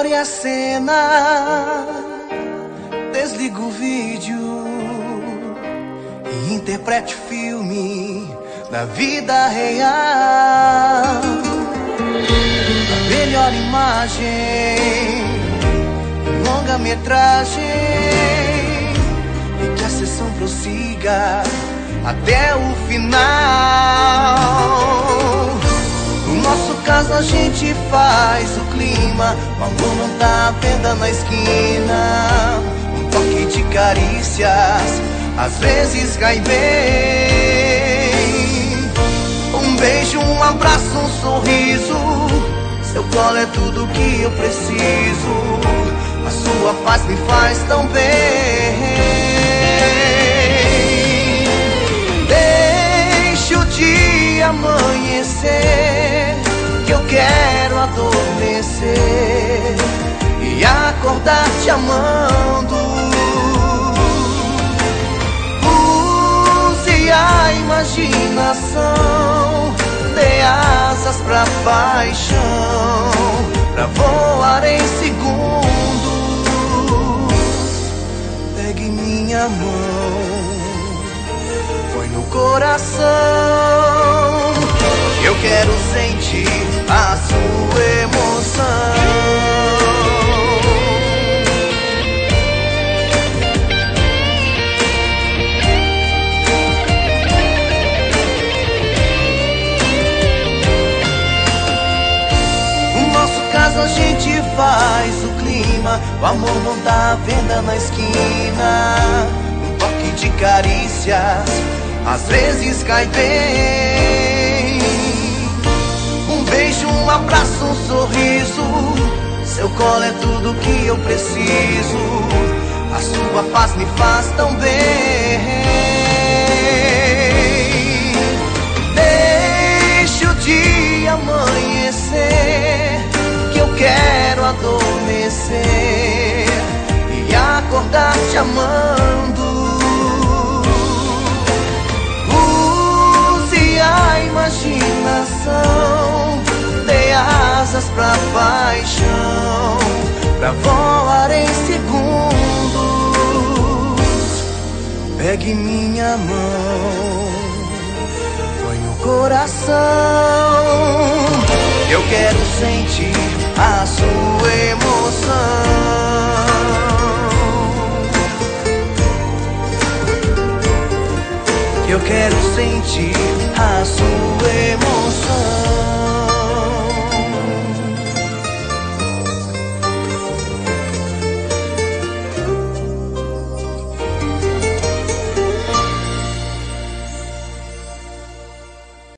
Pare a cena, desliga o vídeo e interprete o filme da vida real. A melhor imagem, longa-metragem, e que a sessão prossiga até o final. No nosso caso a gente faz o clima, o amor não tá à venda na esquina. Um toque de carícias às vezes cai bem. Um beijo, um abraço, um sorriso, seu colo é tudo que eu preciso. A sua paz me faz tão bem. Deixe o dia amanhecer, que eu quero adormecer e acordar te amando. Use a imaginação, dê asas pra paixão, pra voar em segundos. Pegue minha mão, põe no coração, eu quero sentir a sua emoção. A gente faz o clima, o amor não dá venda na esquina. Um toque de carícias às vezes cai bem. Um beijo, um abraço, um sorriso, seu colo é tudo que eu preciso. A sua paz me faz tão bem. Deixe o dia amanhecer, eu quero adormecer e acordar te amando. Use a imaginação, dê asas pra paixão, pra voar em segundos. Pegue minha mão, põe no coração, eu quero sentir a sua emoção. Eu quero sentir a sua